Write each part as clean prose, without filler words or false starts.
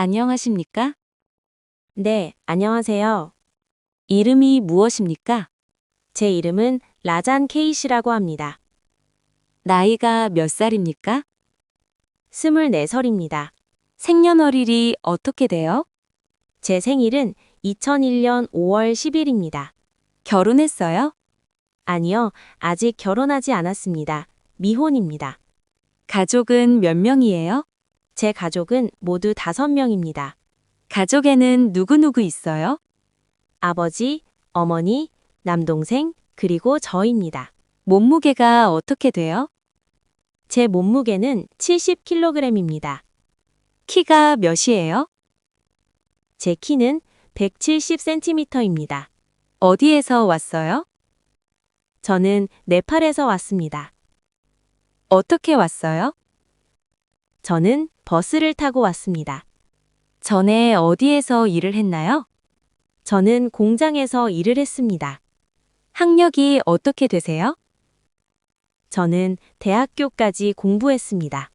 안녕하십니까? 네, 안녕하세요. 이름이 무엇입니까? 제 이름은 라잔 케이시라고 합니다. 나이가 몇 살입니까? 24살입니다. 생년월일이 어떻게 돼요? 제 생일은 2001년 5월 10일입니다. 결혼했어요? 아니요, 아직 결혼하지 않았습니다. 미혼입니다. 가족은 몇 명이에요? 제 가족은 모두 5명입니다. 가족에는 누구누구 있어요? 아버지, 어머니, 남동생, 그리고 저입니다. 몸무게가 어떻게 돼요? 제 몸무게는 70kg입니다. 키가 몇이에요? 제 키는 170cm입니다. 어디에서 왔어요? 저는 네팔에서 왔습니다. 어떻게 왔어요? 저는 버스를 타고 왔습니다. 전에 어디에서 일을 했나요? 저는 공장에서 일을 했습니다. 학력이 어떻게 되세요? 저는 대학교까지 공부했습니다.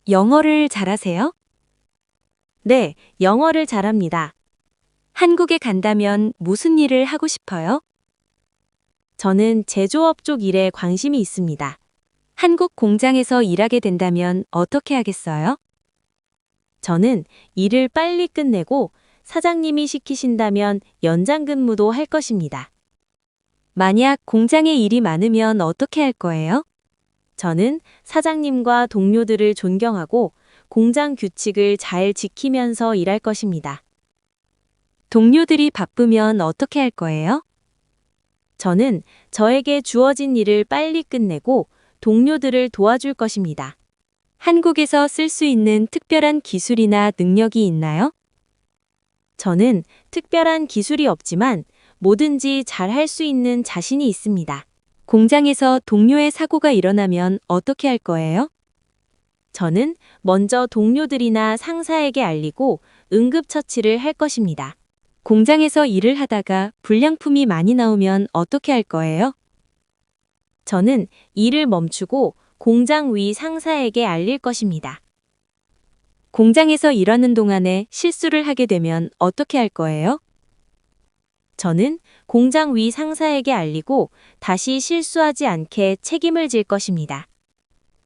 영어를 잘하세요? 네, 영어를 잘합니다. 한국에 간다면 무슨 일을 하고 싶어요? 저는 제조업 쪽 일에 관심이 있습니다. 한국 공장에서 일하게 된다면 어떻게 하겠어요? 저는 일을 빨리 끝내고 사장님이 시키신다면 연장 근무도 할 것입니다. 만약 공장에 일이 많으면 어떻게 할 거예요? 저는 사장님과 동료들을 존경하고 공장 규칙을 잘 지키면서 일할 것입니다. 동료들이 바쁘면 어떻게 할 거예요? 저는 저에게 주어진 일을 빨리 끝내고 동료들을 도와줄 것입니다. 한국에서 쓸 수 있는 특별한 기술이나 능력이 있나요? 저는 특별한 기술이 없지만 뭐든지 잘 할 수 있는 자신이 있습니다. 공장에서 동료의 사고가 일어나면 어떻게 할 거예요? 저는 먼저 동료들이나 상사에게 알리고 응급처치를 할 것입니다. 공장에서 일을 하다가 불량품이 많이 나오면 어떻게 할 거예요? 저는 일을 멈추고 공장 위 상사에게 알릴 것입니다. 공장에서 일하는 동안에 실수를 하게 되면 어떻게 할 거예요? 저는 공장 위 상사에게 알리고 다시 실수하지 않게 책임을 질 것입니다.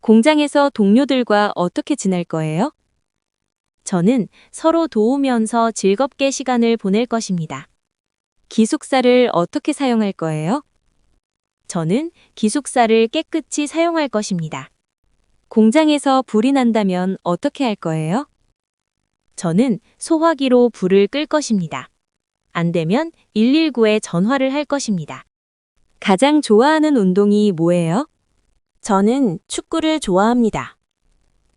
공장에서 동료들과 어떻게 지낼 거예요? 저는 서로 도우면서 즐겁게 시간을 보낼 것입니다. 기숙사를 어떻게 사용할 거예요? 저는 기숙사를 깨끗이 사용할 것입니다. 공장에서 불이 난다면 어떻게 할 거예요? 저는 소화기로 불을 끌 것입니다. 안 되면 119에 전화를 할 것입니다. 가장 좋아하는 운동이 뭐예요? 저는 축구를 좋아합니다.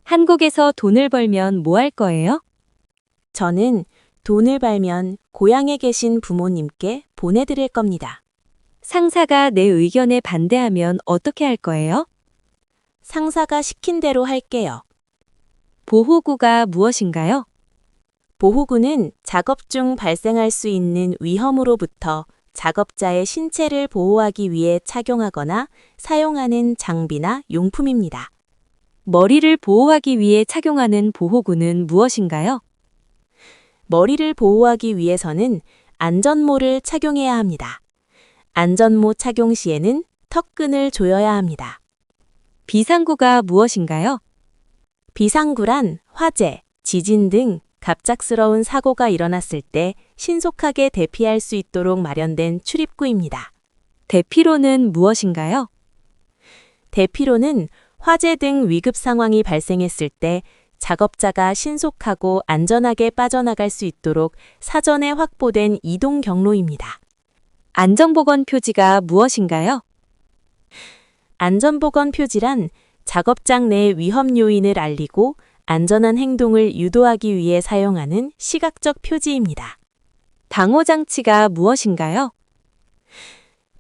한국에서 돈을 벌면 뭐 할 거예요? 저는 돈을 벌면 고향에 계신 부모님께 보내드릴 겁니다. 상사가 내 의견에 반대하면 어떻게 할 거예요? 상사가 시킨 대로 할게요. 보호구가 무엇인가요? 보호구는 작업 중 발생할 수 있는 위험으로부터 작업자의 신체를 보호하기 위해 착용하거나 사용하는 장비나 용품입니다. 머리를 보호하기 위해 착용하는 보호구는 무엇인가요? 머리를 보호하기 위해서는 안전모를 착용해야 합니다. 안전모 착용 시에는 턱끈을 조여야 합니다. 비상구가 무엇인가요? 비상구란 화재, 지진 등 갑작스러운 사고가 일어났을 때 신속하게 대피할 수 있도록 마련된 출입구입니다. 대피로는 무엇인가요? 대피로는 화재 등 위급 상황이 발생했을 때 작업자가 신속하고 안전하게 빠져나갈 수 있도록 사전에 확보된 이동 경로입니다. 안전보건 표지가 무엇인가요? 안전보건 표지란 작업장 내 위험 요인을 알리고 안전한 행동을 유도하기 위해 사용하는 시각적 표지입니다. 방호장치가 무엇인가요?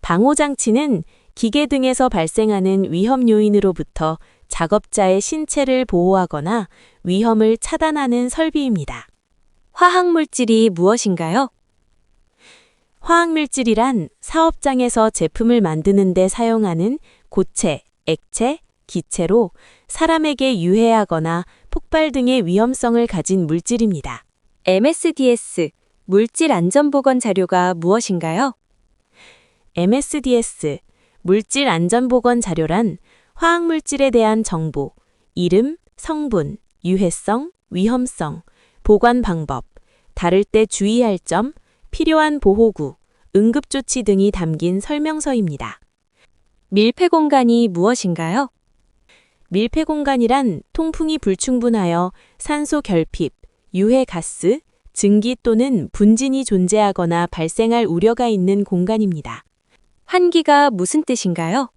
방호장치는 기계 등에서 발생하는 위험 요인으로부터 작업자의 신체를 보호하거나 위험을 차단하는 설비입니다. 화학물질이 무엇인가요? 화학물질이란 사업장에서 제품을 만드는 데 사용하는 고체, 액체, 기체로 사람에게 유해하거나 폭발 등의 위험성을 가진 물질입니다. MSDS, 물질 안전보건 자료가 무엇인가요? MSDS, 물질 안전보건 자료란 화학물질에 대한 정보, 이름, 성분, 유해성, 위험성, 보관 방법, 다룰 때 주의할 점, 필요한 보호구, 응급조치 등이 담긴 설명서입니다. 밀폐공간이 무엇인가요? 밀폐공간이란 통풍이 불충분하여 산소 결핍, 유해 가스, 증기 또는 분진이 존재하거나 발생할 우려가 있는 공간입니다. 환기가 무슨 뜻인가요?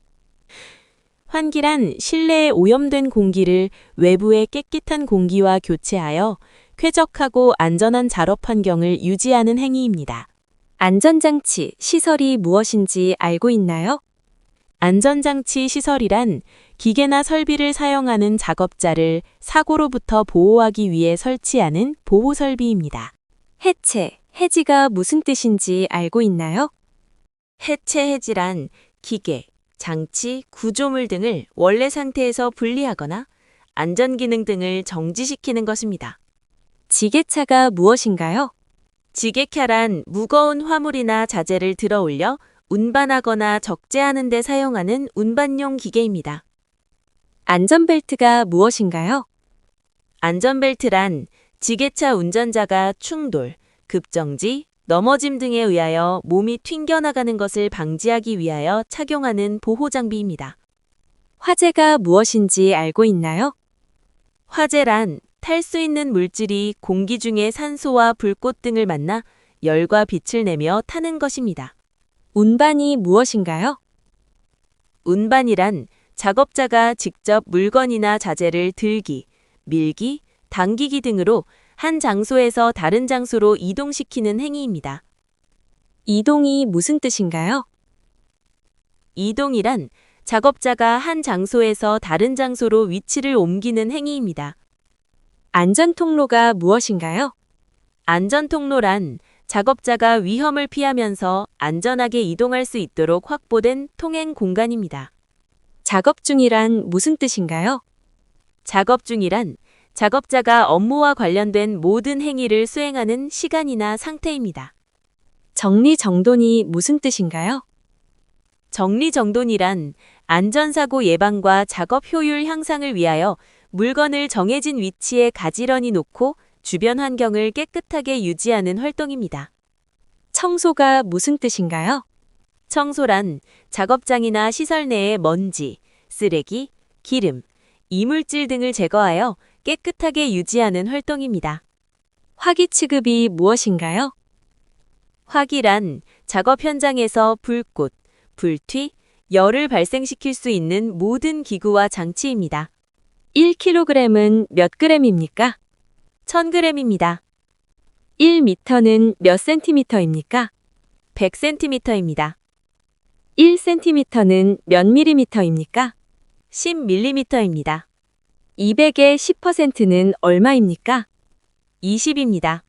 환기란 실내에 오염된 공기를 외부의 깨끗한 공기와 교체하여 쾌적하고 안전한 작업 환경을 유지하는 행위입니다. 안전장치, 시설이 무엇인지 알고 있나요? 안전장치 시설이란 기계나 설비를 사용하는 작업자를 사고로부터 보호하기 위해 설치하는 보호 설비입니다. 해체, 해지가 무슨 뜻인지 알고 있나요? 해체 해지란 기계, 장치, 구조물 등을 원래 상태에서 분리하거나 안전기능 등을 정지시키는 것입니다. 지게차가 무엇인가요? 지게차란 무거운 화물이나 자재를 들어 올려 운반하거나 적재하는 데 사용하는 운반용 기계입니다. 안전벨트가 무엇인가요? 안전벨트란 지게차 운전자가 충돌, 급정지, 넘어짐 등에 의하여 몸이 튕겨나가는 것을 방지하기 위하여 착용하는 보호장비입니다. 화재가 무엇인지 알고 있나요? 화재란 탈 수 있는 물질이 공기 중에 산소와 불꽃 등을 만나 열과 빛을 내며 타는 것입니다. 운반이 무엇인가요? 운반이란 작업자가 직접 물건이나 자재를 들기, 밀기, 당기기 등으로 한 장소에서 다른 장소로 이동시키는 행위입니다. 이동이 무슨 뜻인가요? 이동이란 작업자가 한 장소에서 다른 장소로 위치를 옮기는 행위입니다. 안전통로가 무엇인가요? 안전통로란 작업자가 위험을 피하면서 안전하게 이동할 수 있도록 확보된 통행 공간입니다. 작업 중이란 무슨 뜻인가요? 작업 중이란 작업자가 업무와 관련된 모든 행위를 수행하는 시간이나 상태입니다. 정리정돈이 무슨 뜻인가요? 정리정돈이란 안전사고 예방과 작업 효율 향상을 위하여 물건을 정해진 위치에 가지런히 놓고 주변 환경을 깨끗하게 유지하는 활동입니다. 청소가 무슨 뜻인가요? 청소란 작업장이나 시설 내의 먼지, 쓰레기, 기름, 이물질 등을 제거하여 깨끗하게 유지하는 활동입니다. 화기 취급이 무엇인가요? 화기란 작업 현장에서 불꽃, 불튀, 열을 발생시킬 수 있는 모든 기구와 장치입니다. 1kg은 몇 g입니까? 1000g입니다. 1m는 몇 cm입니까? 100cm입니다. 1cm는 몇 mm입니까? 10mm입니다. 200의 10%는 얼마입니까? 20입니다.